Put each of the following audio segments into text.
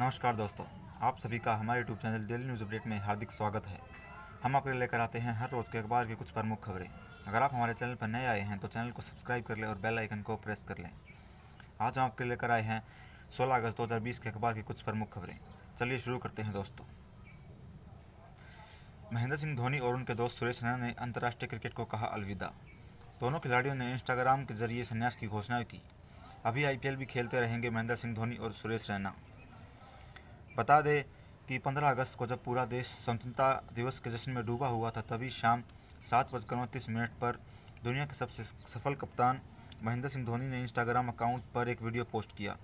नमस्कार दोस्तों, आप सभी का हमारे YouTube channel daily news update में हार्दिक स्वागत है। हम आपके लिए लेकर आते हैं हर रोज़ के अखबार की कुछ प्रमुख खबरें। अगर आप हमारे चैनल पर नए आए हैं तो चैनल को सब्सक्राइब कर लें और बेल आइकन को प्रेस कर लें। आज हम आपके लिए लेकर आए हैं 16 अगस्त 2020 के अखबार की कुछ प्रमुख खबरें। चलिए शुरू करते हैं दोस्तों। महेंद्र सिंह धोनी और उनके दोस्त सुरेश रैना ने अंतर्राष्ट्रीय क्रिकेट को कहा अलविदा। दोनों खिलाड़ियों ने इंस्टाग्राम के जरिए संन्यास की घोषणा की। अभी IPL भी खेलते रहेंगे महेंद्र सिंह धोनी और सुरेश रैना। बता दें कि 15 अगस्त को जब पूरा देश स्वतंत्रता दिवस के जश्न में डूबा हुआ था, तभी शाम 7:29 पर दुनिया के सबसे सफल कप्तान महेंद्र सिंह धोनी ने इंस्टाग्राम अकाउंट पर एक वीडियो पोस्ट किया।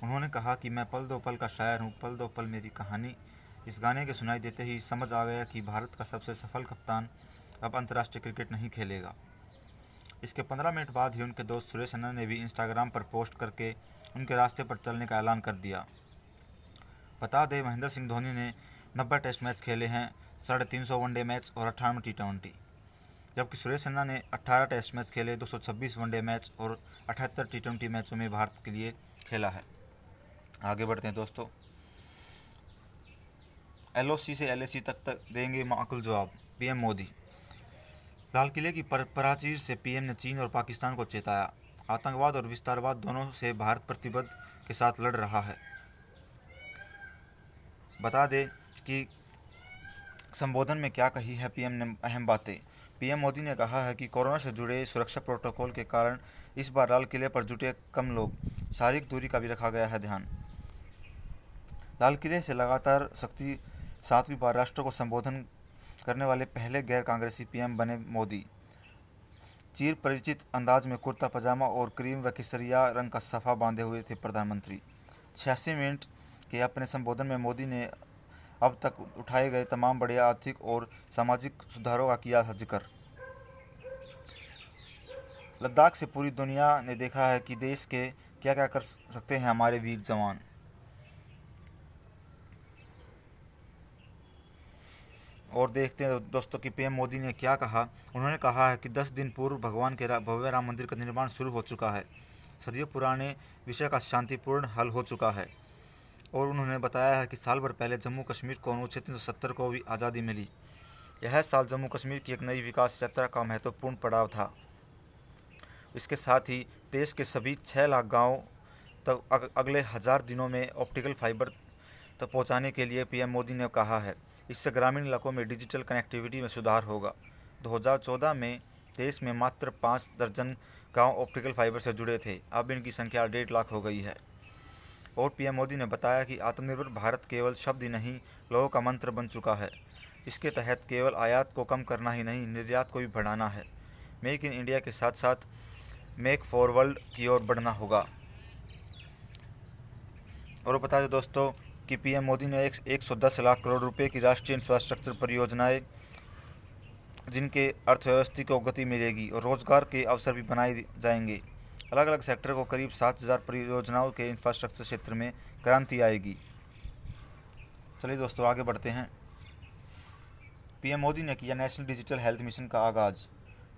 उन्होंने कहा कि मैं पल दो पल का शायर हूँ, पल दो पल मेरी कहानी। इस गाने के सुनाई देते ही समझ आ गया कि भारत का सबसे सफल कप्तान अब अंतर्राष्ट्रीय क्रिकेट नहीं खेलेगा। इसके 15 मिनट बाद ही उनके दोस्त सुरेश रैना ने भी इंस्टाग्राम पर पोस्ट करके उनके रास्ते पर चलने का ऐलान कर दिया। बता दें, महेंद्र सिंह धोनी ने 90 टेस्ट मैच खेले हैं, 350 वनडे मैच और 58 T20, जबकि सुरेश रैना ने 18 टेस्ट मैच खेले, 226 वनडे मैच और 78 T20 मैचों में भारत के लिए खेला है। आगे बढ़ते हैं दोस्तों। LOC से LAC तक देंगे माकूल जवाब, PM मोदी। लाल किले की प्राचीर से PM ने चीन और पाकिस्तान को चेताया। आतंकवाद और विस्तारवाद दोनों से भारत प्रतिबद्ध के साथ लड़ रहा है। बता दें कि संबोधन में क्या कही है PM ने अहम बातें। PM मोदी ने कहा है कि कोरोना से जुड़े सुरक्षा प्रोटोकॉल के कारण इस बार लाल किले पर जुटे कम लोग, शारीरिक दूरी का भी रखा गया है ध्यान। लाल किले से लगातार 7वीं बार राष्ट्र को संबोधन करने वाले पहले गैर कांग्रेसी PM बने मोदी। चिर परिचित अंदाज में कुर्ता पजामा और क्रीम व केसरिया रंग का सफ़ा बांधे हुए थे प्रधानमंत्री। 86 मिनट के अपने संबोधन में मोदी ने अब तक उठाए गए तमाम बड़े आर्थिक और सामाजिक सुधारों का किया था जिक्र। लद्दाख से पूरी दुनिया ने देखा है कि देश के क्या क्या कर सकते हैं हमारे वीर जवान। और देखते हैं दोस्तों कि PM मोदी ने क्या कहा। उन्होंने कहा है कि 10 दिन पूर्व भगवान के भव्य राम मंदिर का निर्माण शुरू हो चुका है। सदियों पुराने विषय का शांतिपूर्ण हल हो चुका है। और उन्होंने बताया है कि साल भर पहले जम्मू कश्मीर को अनुच्छेद 370 को भी आज़ादी मिली। यह साल जम्मू कश्मीर की एक नई विकास यात्रा का महत्वपूर्ण पड़ाव था। इसके साथ ही देश के सभी 6 लाख गाँव तक अगले 1000 दिनों में ऑप्टिकल फाइबर तक पहुँचाने के लिए PM मोदी ने कहा है। इससे ग्रामीण इलाकों में डिजिटल कनेक्टिविटी में सुधार होगा। 2014 में देश में मात्र 5 दर्जन गाँव ऑप्टिकल फाइबर से जुड़े थे, अब इनकी संख्या 1.5 लाख हो गई है। और PM मोदी ने बताया कि आत्मनिर्भर भारत केवल शब्द ही नहीं, लोगों का मंत्र बन चुका है। इसके तहत केवल आयात को कम करना ही नहीं, निर्यात को भी बढ़ाना है। मेक इन इंडिया के साथ साथ मेक फॉर वर्ल्ड की ओर बढ़ना होगा। और बता दें दोस्तों कि PM मोदी ने 110 लाख करोड़ रुपए की राष्ट्रीय इंफ्रास्ट्रक्चर परियोजनाएं, जिनके अर्थव्यवस्था को गति मिलेगी और रोजगार के अवसर भी बनाए जाएंगे। अलग अलग सेक्टर को करीब 7000 परियोजनाओं के इंफ्रास्ट्रक्चर क्षेत्र में क्रांति आएगी। चलिए दोस्तों आगे बढ़ते हैं। PM मोदी ने किया नेशनल डिजिटल हेल्थ मिशन का आगाज़।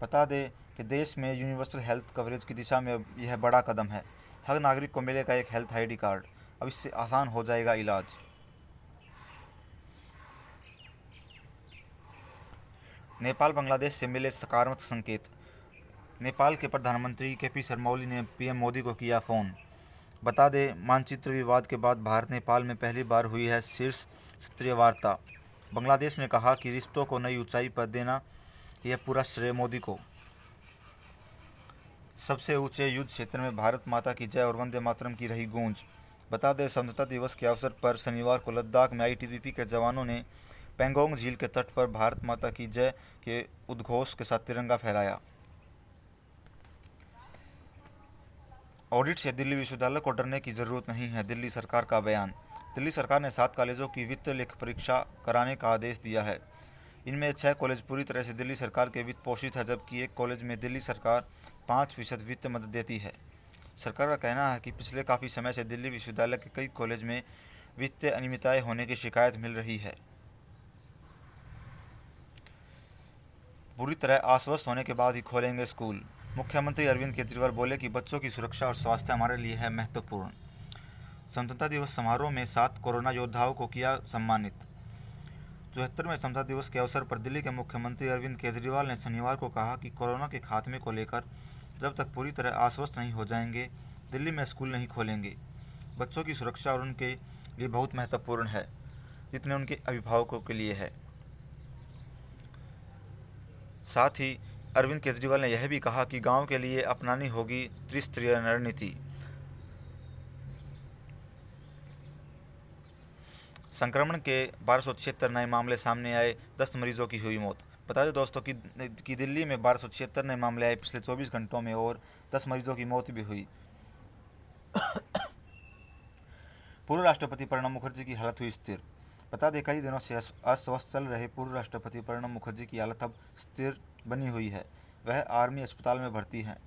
बता दें कि देश में यूनिवर्सल हेल्थ कवरेज की दिशा में यह बड़ा कदम है। हर नागरिक को मिलेगा एक हेल्थ ID कार्ड। अब इससे आसान हो जाएगा इलाज। नेपाल बांग्लादेश से मिले सकारात्मक संकेत। नेपाल के प्रधानमंत्री KP शर्मा ओली ने PM मोदी को किया फ़ोन। बता दें, मानचित्र विवाद के बाद भारत नेपाल में पहली बार हुई है शीर्ष स्तरीय वार्ता। बांग्लादेश ने कहा कि रिश्तों को नई ऊंचाई पर देना, यह पूरा श्रेय मोदी को। सबसे ऊंचे युद्ध क्षेत्र में भारत माता की जय और वंदे मातरम की रही गूंज। बता दें, स्वतंत्रता दिवस के अवसर पर शनिवार को लद्दाख में ITBP के जवानों ने पेंगोंग झील के तट पर भारत माता की जय के उद्घोष के साथ तिरंगा फहराया। ऑडिट से दिल्ली विश्वविद्यालय को डरने की जरूरत नहीं है, दिल्ली सरकार का बयान। दिल्ली सरकार ने 7 कॉलेजों की वित्त लेख परीक्षा कराने का आदेश दिया है। इनमें 6 कॉलेज पूरी तरह से दिल्ली सरकार के वित्त पोषित है, जबकि एक कॉलेज में दिल्ली सरकार 5% वित्त मदद देती है। सरकार का कहना है कि पिछले काफ़ी समय से दिल्ली विश्वविद्यालय के कई कॉलेज में वित्तीय अनियमितताएं होने की शिकायत मिल रही है। पूरी तरह आश्वस्त होने के बाद ही खोलेंगे स्कूल। मुख्यमंत्री अरविंद केजरीवाल बोले कि बच्चों की सुरक्षा और स्वास्थ्य हमारे लिए है महत्वपूर्ण। स्वतंत्रता दिवस समारोह में 7 कोरोना योद्धाओं को किया सम्मानित। 74वें स्वतंत्रता दिवस के अवसर पर दिल्ली के मुख्यमंत्री अरविंद केजरीवाल ने शनिवार को कहा कि कोरोना के खात्मे को लेकर जब तक पूरी तरह आश्वस्त नहीं हो जाएंगे, दिल्ली में स्कूल नहीं खोलेंगे। बच्चों की सुरक्षा और उनके लिए बहुत महत्वपूर्ण है जितने उनके अभिभावकों के लिए है। साथ ही अरविंद केजरीवाल ने यह भी कहा कि गांव के लिए अपनानी होगी त्रिस्तरीय रणनीति। संक्रमण के 1276 नए मामले सामने आए, 10 मरीजों की हुई मौत। बता दें दोस्तों कि दिल्ली में 1276 नए मामले आए पिछले 24 घंटों में और 10 मरीजों की मौत भी हुई। पूर्व राष्ट्रपति प्रणब मुखर्जी की हालत हुई स्थिर। बता दें कई दिनों से अस्वस्थ चल रहे पूर्व राष्ट्रपति प्रणब मुखर्जी की हालत अब स्थिर बनी हुई है। वह आर्मी अस्पताल में भर्ती हैं।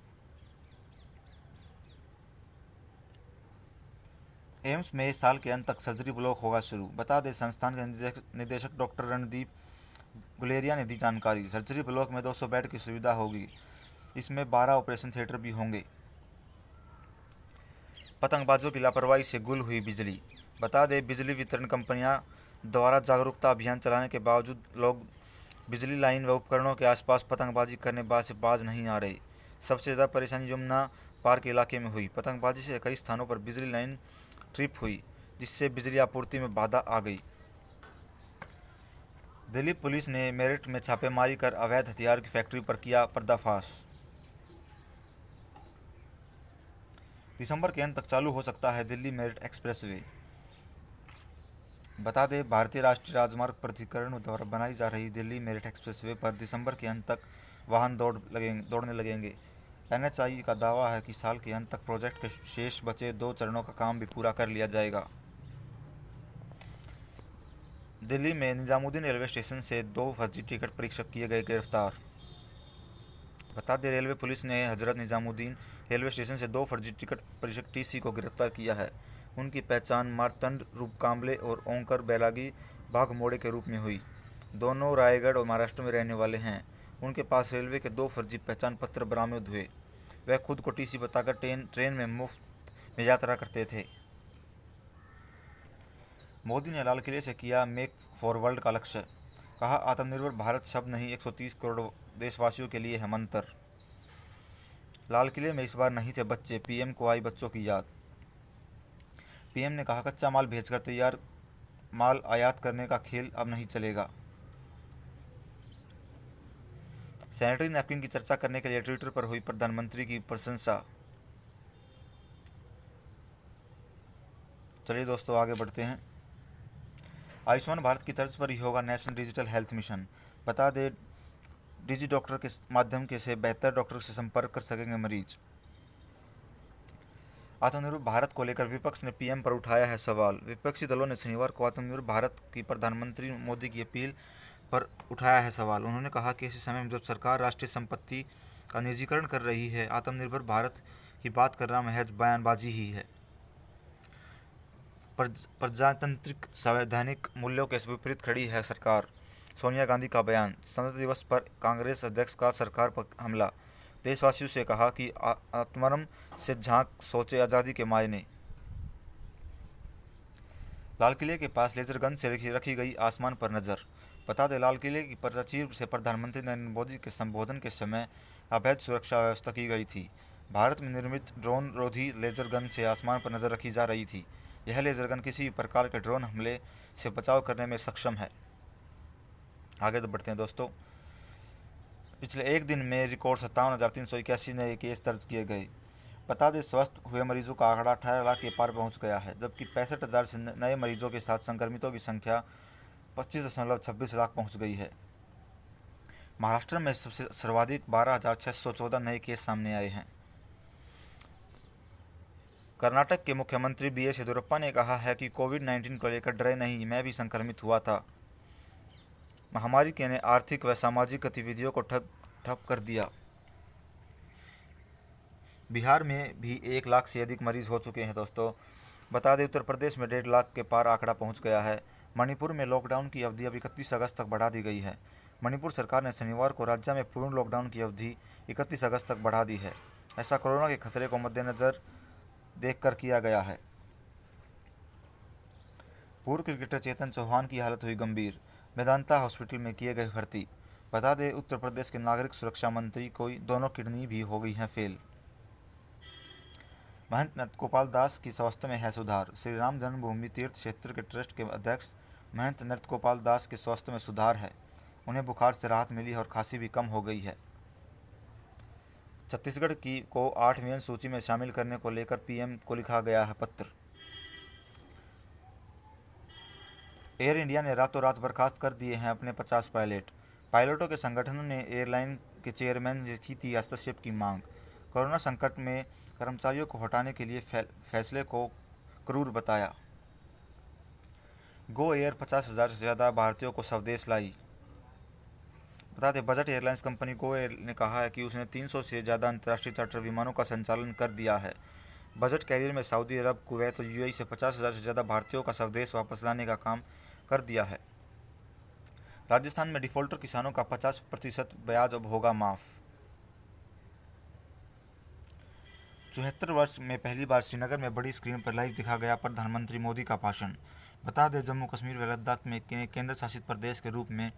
एम्स में इस साल के अंत तक सर्जरी ब्लॉक होगा शुरू। बता दें संस्थान के निदेशक डॉक्टर रणदीप गुलेरिया ने दी जानकारी। सर्जरी ब्लॉक में 200 बेड की सुविधा होगी। इसमें 12 ऑपरेशन थिएटर भी होंगे। पतंगबाजों की लापरवाही से गुल हुई बिजली। बता दें बिजली वितरण कंपनियां द्वारा जागरूकता अभियान चलाने के बावजूद लोग बिजली लाइन व उपकरणों के आसपास पतंगबाजी करने से बाज नहीं आ रहे। सबसे ज़्यादा परेशानी यमुना पार्क इलाके में हुई। पतंगबाजी से कई स्थानों पर बिजली लाइन ट्रिप हुई, जिससे बिजली आपूर्ति में बाधा आ गई। दिल्ली पुलिस ने मेरठ में छापेमारी कर अवैध हथियार की फैक्ट्री पर किया पर्दाफाश। दिसंबर के अंत तक चालू हो सकता है दिल्ली मेरठ एक्सप्रेसवे। बता दें भारतीय राष्ट्रीय राजमार्ग प्राधिकरण द्वारा बनाई जा रही दिल्ली मेरठ एक्सप्रेसवे पर दिसंबर के अंत तक वाहन दौड़ने लगेंगे। एनएचआई का दावा है कि साल के अंत तक प्रोजेक्ट के शेष बचे 2 चरणों का काम भी पूरा कर लिया जाएगा। दिल्ली में निजामुद्दीन रेलवे स्टेशन से 2 फर्जी टिकट परीक्षक किए गए गिरफ्तार। बता दें रेलवे पुलिस ने हजरत निजामुद्दीन रेलवे स्टेशन से 2 फर्जी टिकट परीक्षक टीसी को गिरफ्तार किया है। उनकी पहचान मार्तंड रूपकांबले और ओंकर बैरागी बाघमोड़े के रूप में हुई। दोनों रायगढ़ और महाराष्ट्र में रहने वाले हैं। उनके पास रेलवे के 2 फर्जी पहचान पत्र बरामद हुए। वह खुद को टीसी बताकर ट्रेन में मुफ्त में यात्रा करते थे। मोदी ने लाल किले से किया मेक फॉर वर्ल्ड का लक्ष्य। कहा आत्मनिर्भर भारत शब्द नहीं 130 करोड़ देशवासियों के लिए है मंत्र। लाल किले में इस बार नहीं थे बच्चे, पीएम को आई बच्चों की याद। पीएम ने कहा कच्चा माल भेजकर तैयार माल आयात करने का खेल अब नहीं चलेगा। सैनिटरी नैपकिन की चर्चा करने के लिए ट्विटर पर हुई प्रधानमंत्री की प्रशंसा। चलिए दोस्तों आगे बढ़ते हैं। आयुष्मान भारत की तर्ज पर ही होगा नेशनल डिजिटल हेल्थ मिशन। बता दें डिजी डॉक्टर के माध्यम से बेहतर डॉक्टर से संपर्क कर सकेंगे मरीज। आत्मनिर्भर भारत को लेकर विपक्ष ने पीएम पर उठाया है सवाल। विपक्षी दलों ने शनिवार को आत्मनिर्भर भारत की प्रधानमंत्री मोदी की अपील पर उठाया है सवाल। उन्होंने कहा कि ऐसे समय में जब सरकार राष्ट्रीय संपत्ति का निजीकरण कर रही है, आत्मनिर्भर भारत की बात करना महज बयानबाजी ही है। प्रजातांत्रिक संवैधानिक मूल्यों के विपरीत खड़ी है सरकार। सोनिया गांधी का बयान। स्वतंत्रता दिवस पर कांग्रेस अध्यक्ष का सरकार पर हमला। देशवासियों से कहा कि आत्मरम से झांक सोचे आज़ादी के मायने। लाल किले के पास लेजर गन से रखी गई आसमान पर नज़र। बता दें लाल किले की प्राचीर से प्रधानमंत्री नरेंद्र मोदी के संबोधन के समय अवैध सुरक्षा व्यवस्था की गई थी। भारत में निर्मित ड्रोन रोधी लेजर गन से आसमान पर नज़र रखी जा रही थी। यह लेजर गन किसी भी प्रकार के ड्रोन हमले से बचाव करने में सक्षम है। आगे तो बढ़ते हैं दोस्तों। पिछले एक दिन में रिकॉर्ड 57,381 नए केस दर्ज किए गए। बता दें स्वस्थ हुए मरीजों का आंकड़ा 18 लाख के पार पहुंच गया है, जबकि 65,000 से नए मरीजों के साथ संक्रमितों की संख्या 25.26 लाख पहुंच गई है। महाराष्ट्र में सबसे सर्वाधिक 12,614 नए केस सामने आए हैं। कर्नाटक के मुख्यमंत्री बीएस येदियुरप्पा ने कहा है कि कोविड-19 को लेकर डरे नहीं, मैं भी संक्रमित हुआ था। महामारी के ने आर्थिक व सामाजिक गतिविधियों को ठप कर दिया। बिहार में भी 1 लाख से अधिक मरीज हो चुके हैं दोस्तों। बता दें उत्तर प्रदेश में 1.5 लाख के पार आंकड़ा पहुंच गया है। मणिपुर में लॉकडाउन की अवधि अब 31 अगस्त तक बढ़ा दी गई है। मणिपुर सरकार ने शनिवार को राज्य में पूर्ण लॉकडाउन की अवधि 31 अगस्त तक बढ़ा दी है। ऐसा कोरोना के खतरे को मद्देनज़र देखकर किया गया है। पूर्व क्रिकेटर चेतन चौहान की हालत हुई गंभीर, मेदांता हॉस्पिटल में किए गए भर्ती। बता दें उत्तर प्रदेश के नागरिक सुरक्षा मंत्री को दोनों किडनी भी हो गई हैं फेल। महंत नृत्यगोपाल दास की स्वास्थ्य में है सुधार। श्री राम जन्मभूमि तीर्थ क्षेत्र के ट्रस्ट के अध्यक्ष महंत नृत्यगोपाल दास के स्वास्थ्य में सुधार है। उन्हें बुखार से राहत मिली और खांसी भी कम हो गई है। छत्तीसगढ़ की को 8वीं सूची में शामिल करने को लेकर पीएम को लिखा गया है पत्र। एयर इंडिया ने रातों रात बर्खास्त कर दिए हैं अपने 50 पायलट। पायलटों के संगठनों ने एयरलाइन के चेयरमैन से की थी हस्तक्षेप की मांग। कोरोना संकट में कर्मचारियों को हटाने के लिए फैसले को क्रूर बताया। गो एयर 50,000 से ज़्यादा भारतीयों को स्वदेश लाई। बता दें budget airlines company Go Air ने कहा है कि उसने 300 से ज़्यादा अंतर्राष्ट्रीय चार्टर विमानों का संचालन कर दिया है। बजट कैरियर में सऊदी अरब, कुवैत और यूएई से 50,000 से ज़्यादा भारतीयों का स्वदेश वापस लाने का काम कर दिया है। राजस्थान में डिफॉल्टर किसानों का 50% ब्याज अब होगा माफ। 74 वर्ष में पहली बार श्रीनगर में बड़ी स्क्रीन पर लाइव दिखा गया प्रधानमंत्री मोदी का भाषण। बता दें जम्मू कश्मीर व लद्दाख में केंद्र शासित प्रदेश के रूप में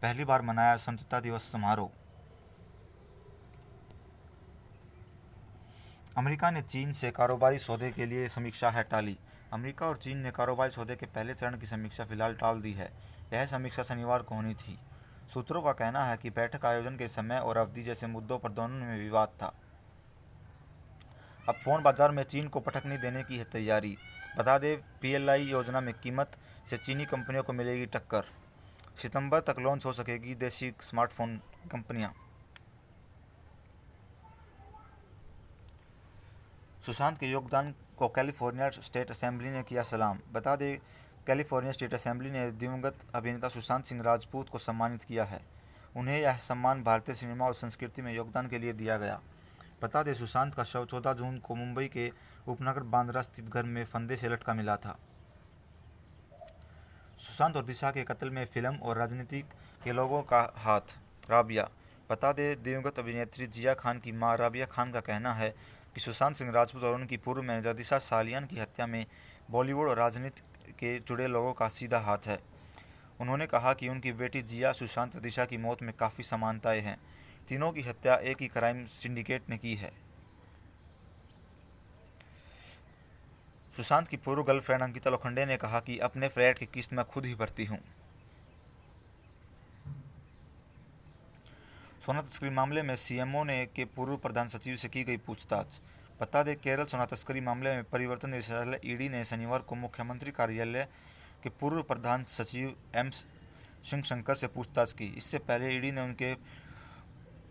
पहली बार मनाया स्वतंत्रता दिवस समारोह। अमेरिका ने चीन से कारोबारी सौदे के लिए समीक्षा है टाली। अमेरिका और चीन ने कारोबारी सौदे के पहले चरण की समीक्षा फिलहाल टाल दी है। यह समीक्षा शनिवार को होनी थी। सूत्रों का कहना है कि बैठक आयोजन के समय और अवधि जैसे मुद्दों पर दोनों में विवाद था। अब फोन बाजार में चीन को पटकनी देने की है तैयारी। बता दें पीएलआई योजना में कीमत से चीनी कंपनियों को मिलेगी टक्कर। सितंबर तक लॉन्च हो सकेगी देशी स्मार्टफोन कंपनियां। सुशांत के योगदान को कैलिफोर्निया स्टेट असेंबली ने किया सलाम। बता दें कैलिफोर्निया स्टेट असेंबली ने दिवंगत अभिनेता सुशांत सिंह राजपूत को सम्मानित किया है। उन्हें यह सम्मान भारतीय सिनेमा और संस्कृति में योगदान के लिए दिया गया। बता दें सुशांत का शव 14 जून को मुंबई के उपनगर बांद्रा स्थित घर में फंदे से लटका मिला था। सुशांत और दिशा के कत्ल में फिल्म और राजनीति के लोगों का हाथ। राबिया। बता दें दिवंगत अभिनेत्री जिया खान की मां राबिया खान का कहना है कि सुशांत सिंह राजपूत और उनकी पूर्व मैनेजर दिशा सालियान की हत्या में बॉलीवुड और राजनीति के जुड़े लोगों का सीधा हाथ है। उन्होंने कहा कि उनकी बेटी जिया, सुशांत व दिशा की मौत में काफ़ी समानताएं हैं। तीनों की हत्या एक ही क्राइम सिंडिकेट ने की है। सुशांत की पूर्व गर्लफ्रेंड अंकिता लोखंडे ने कहा कि अपने फ्लैट की किस्त मैं खुद ही भरती हूँ। सोना तस्करी मामले में सीएमओ ने के पूर्व प्रधान सचिव से की गई पूछताछ। बता दें केरल सोना तस्करी मामले में परिवर्तन निदेशालय ईडी ने शनिवार को मुख्यमंत्री कार्यालय के पूर्व प्रधान सचिव एम शिवशंकर से पूछताछ की। इससे पहले ईडी ने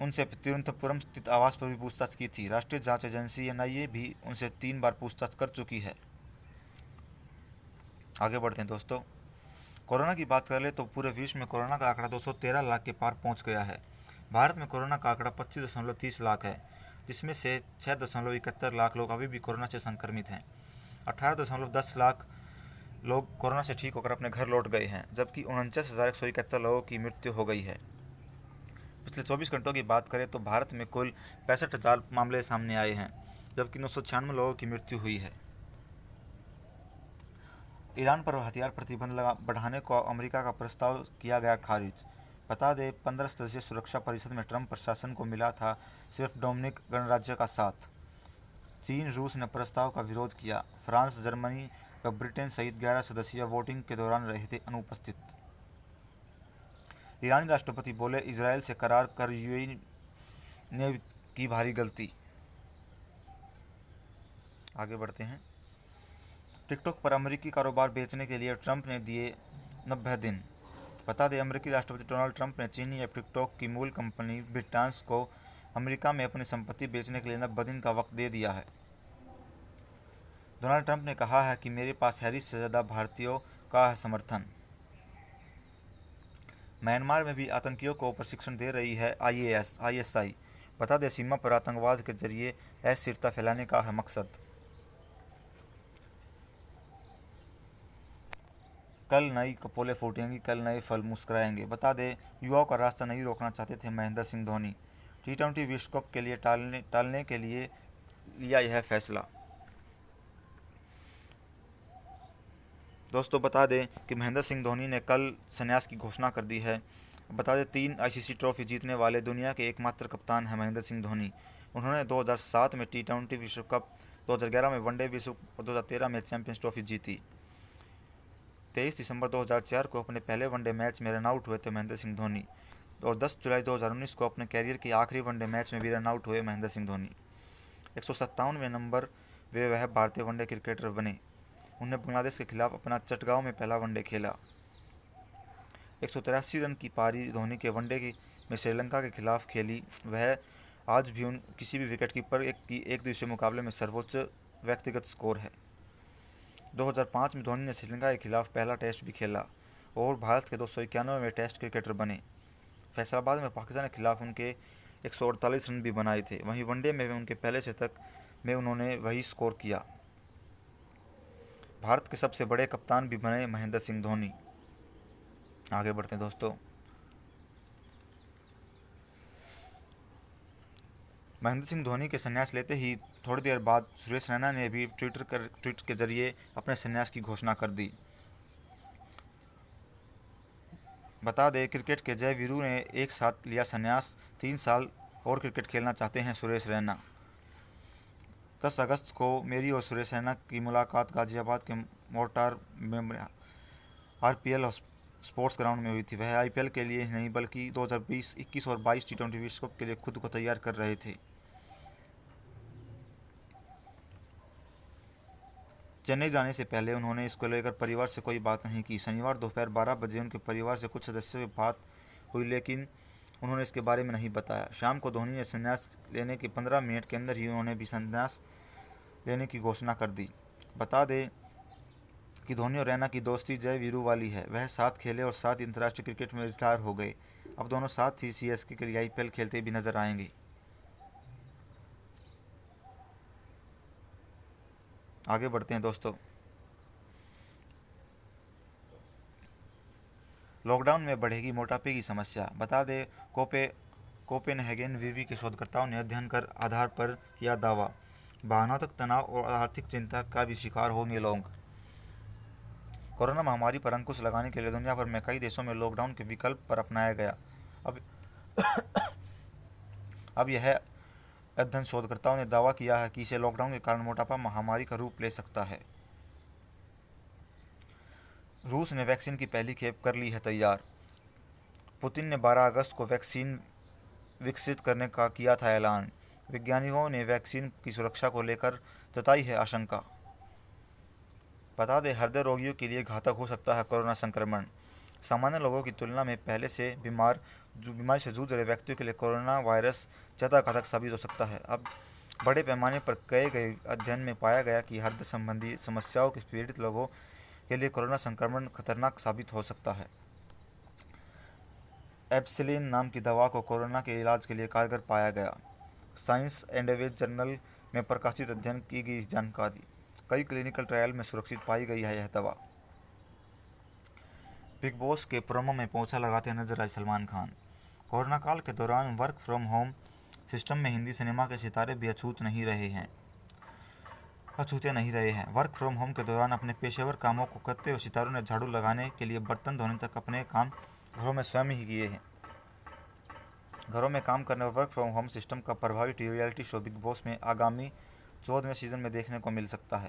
उनसे तिरुवनंतपुरम स्थित आवास पर भी पूछताछ की थी। राष्ट्रीय जांच एजेंसी एनआईए भी उनसे 3 बार पूछताछ कर चुकी है। आगे बढ़ते हैं दोस्तों। कोरोना की बात कर ले तो पूरे विश्व में कोरोना का आंकड़ा 213 लाख के पार पहुंच गया है। भारत में कोरोना का आंकड़ा 25.30 लाख है, जिसमें से 6.71 लाख लोग अभी भी कोरोना से संक्रमित हैं। 18.10 लाख लोग कोरोना से ठीक होकर अपने घर लौट गए हैं, जबकि 49,171 लोगों की मृत्यु हो गई है। पिछले 24 घंटों की बात करें तो भारत में कुल 65,000 मामले सामने आए हैं, जबकि 996 लोगों की मृत्यु हुई है। ईरान पर हथियार प्रतिबंध बढ़ाने को अमेरिका का प्रस्ताव किया गया खारिज। बता दें 15 सदस्यीय सुरक्षा परिषद में ट्रंप प्रशासन को मिला था सिर्फ डोमिनिक गणराज्य का साथ। चीन, रूस ने प्रस्ताव का विरोध किया। फ्रांस, जर्मनी व ब्रिटेन सहित 11 सदस्य वोटिंग के दौरान रहे थे अनुपस्थित। ईरानी राष्ट्रपति बोले इजरायल से करार कर यूएई ने की भारी गलती। आगे बढ़ते हैं। टिकटॉक पर अमेरिकी कारोबार बेचने के लिए ट्रंप ने दिए 90 दिन। बता दें अमेरिकी राष्ट्रपति डोनाल्ड ट्रंप ने चीनी ऐप टिकटॉक की मूल कंपनी बिटडांस को अमेरिका में अपनी संपत्ति बेचने के लिए 90 दिन का वक्त दे दिया है। डोनाल्ड ट्रंप ने कहा है कि मेरे पास हैरिस से ज़्यादा भारतीयों का है समर्थन। म्यांमार में भी आतंकियों को प्रशिक्षण दे रही है आईएसआई। बता दें सीमा पर आतंकवाद के जरिए अस्थिरता फैलाने का है मकसद। कल नई कपोले फूटेंगी, कल नए फल मुस्कुराएंगे। बता दें युवाओं का रास्ता नहीं रोकना चाहते थे महेंद्र सिंह धोनी। टी20 विश्व कप के लिए टालने के लिए लिया यह फैसला। दोस्तों बता दें कि महेंद्र सिंह धोनी ने कल संन्यास की घोषणा कर दी है। बता दें 3 आईसीसी ट्रॉफी जीतने वाले दुनिया के एकमात्र कप्तान हैं महेंद्र सिंह धोनी। उन्होंने 2007 में T20 विश्व कप, 2011 में वनडे विश्व और 2013 में चैंपियंस ट्रॉफी जीती। 23 दिसंबर 2004 को अपने पहले वनडे मैच में रन आउट हुए थे महेंद्र सिंह धोनी और 10 जुलाई 2019 को अपने कैरियर के आखिरी वनडे मैच में भी रन आउट हुए महेंद्र सिंह धोनी। 157वें नंबर वह भारतीय वनडे क्रिकेटर बने। उन्होंने बांग्लादेश के खिलाफ अपना चटगांव में पहला वनडे खेला। 183 रन की पारी धोनी के वनडे में श्रीलंका के खिलाफ खेली। वह आज भी किसी भी विकेटकीपर की एक दिवसीय मुकाबले में सर्वोच्च व्यक्तिगत स्कोर है। 2005 में धोनी ने श्रीलंका के खिलाफ पहला टेस्ट भी खेला और भारत के 291वें टेस्ट क्रिकेटर बने। फैसलाबाद में पाकिस्तान के खिलाफ उनके 148 रन भी बनाए थे। वहीं वनडे में उनके पहले शतक में उन्होंने वही स्कोर किया। भारत के सबसे बड़े कप्तान भी बने महेंद्र सिंह धोनी। आगे बढ़ते हैं दोस्तों। महेंद्र सिंह धोनी के संन्यास लेते ही थोड़ी देर बाद सुरेश रैना ने भी ट्वीट के जरिए अपने संन्यास की घोषणा कर दी। बता दें क्रिकेट के जय वीरू ने एक साथ लिया संन्यास। 3 साल और क्रिकेट खेलना चाहते हैं सुरेश रैना। 10 अगस्त को मेरी और सुरेश रैना की मुलाकात गाजियाबाद के मोर्टार में आरपीएल स्पोर्ट्स ग्राउंड में हुई थी। वह आईपीएल के लिए नहीं बल्कि 2020, 21 और 22 T20 विश्व कप के लिए खुद को तैयार कर रहे थे। चेन्नई जाने से पहले उन्होंने इसको लेकर परिवार से कोई बात नहीं की। शनिवार दोपहर 12 बजे उनके परिवार से कुछ सदस्यों से बात हुई लेकिन उन्होंने इसके बारे में नहीं बताया। शाम को धोनी ने संन्यास लेने के 15 मिनट के अंदर ही उन्होंने भी संन्यास लेने की घोषणा कर दी। बता दें कि धोनी और रैना की दोस्ती जय वीरू वाली है। वह साथ खेले और साथ अंतर्राष्ट्रीय क्रिकेट में रिटायर हो गए। अब दोनों साथ ही सीएसके के लिए आईपीएल खेलते भी नजर आएंगे। आगे बढ़ते हैं दोस्तों। लॉकडाउन में बढ़ेगी मोटापे की समस्या। बता दें कोपेनहेगन विवि के शोधकर्ताओं ने अध्ययन कर आधार पर किया दावा। भावनात्मक तनाव और आर्थिक चिंता का भी शिकार होंगे लोग। कोरोना महामारी पर अंकुश लगाने के लिए दुनिया भर में कई देशों में लॉकडाउन के विकल्प पर अपनाया गया। अब यह अध्ययन शोधकर्ताओं ने दावा किया है कि इसे लॉकडाउन के कारण मोटापा महामारी का रूप ले सकता है। रूस ने वैक्सीन की पहली खेप कर ली है तैयार। पुतिन ने 12 अगस्त को वैक्सीन विकसित करने का किया था ऐलान। वैज्ञानिकों ने वैक्सीन की सुरक्षा को लेकर जताई है आशंका। बता दें हृदय रोगियों के लिए घातक हो सकता है कोरोना संक्रमण। सामान्य लोगों की तुलना में पहले से बीमारी से जूझ रहे व्यक्तियों के लिए कोरोना वायरस ज़्यादा घातक साबित हो सकता है। अब बड़े पैमाने पर किए गए अध्ययन में पाया गया कि हृदय संबंधी समस्याओं के पीड़ित लोगों के लिए कोरोना संक्रमण खतरनाक साबित हो सकता है। एप्सिलिन नाम की दवा को कोरोना के इलाज के लिए कारगर पाया गया। साइंस एंड जर्नल में प्रकाशित अध्ययन की गई जानकारी। कई क्लिनिकल ट्रायल में सुरक्षित पाई गई है यह दवा। बिग बॉस के प्रोमो में पोंछा लगाते नजर आए सलमान खान। कोरोना काल के दौरान वर्क फ्रॉम होम सिस्टम में हिंदी सिनेमा के सितारे भी अछूते नहीं रहे हैं। वर्क फ्रॉम होम के दौरान अपने पेशेवर कामों को करते हुए सितारों ने झाड़ू लगाने के लिए बर्तन धोने तक अपने काम घरों में स्वयं ही किए हैं। घरों में काम करने और वर्क फ्रॉम होम सिस्टम का प्रभावी रियलिटी शो बिग बॉस में आगामी 14वें सीजन में देखने को मिल सकता है।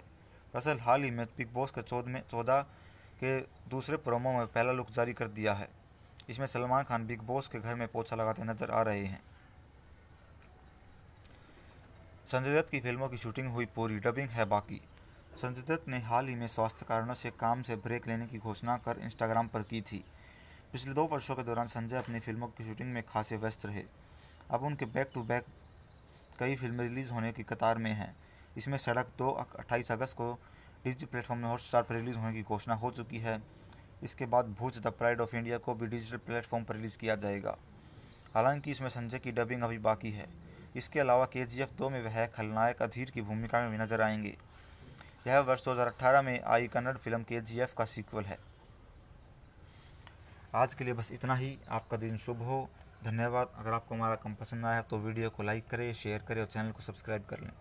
दरअसल हाल ही में बिग बॉस के 14 के दूसरे प्रोमो में पहला लुक जारी कर दिया है। इसमें सलमान खान बिग बॉस के घर में पोछा लगाते नजर आ रहे हैं। संजय दत्त की फिल्मों की शूटिंग हुई पूरी, डबिंग है बाकी। संजय दत्त ने हाल ही में स्वास्थ्य कारणों से काम से ब्रेक लेने की घोषणा कर इंस्टाग्राम पर की थी। पिछले 2 वर्षों के दौरान संजय अपनी फिल्मों की शूटिंग में खासे व्यस्त रहे। अब उनके बैक टू बैक कई फिल्में रिलीज़ होने की कतार में हैं। इसमें सड़क 28 अगस्त को डिजिटल प्लेटफॉर्म में हॉटस्टार पर रिलीज़ होने की घोषणा हो चुकी है। इसके बाद भूज द प्राइड ऑफ इंडिया को भी डिजिटल प्लेटफॉर्म पर रिलीज़ किया जाएगा। हालांकि इसमें संजय की डबिंग अभी बाकी है। इसके अलावा KGF 2 में वह खलनायक अधीर की भूमिका में भी नजर आएंगे। यह वर्ष 2018 में आई कन्नड़ फिल्म KGF का सीक्वल है। आज के लिए बस इतना ही। आपका दिन शुभ हो। धन्यवाद। अगर आपको हमारा काम पसंद आया तो वीडियो को लाइक करें, शेयर करें और चैनल को सब्सक्राइब कर लें।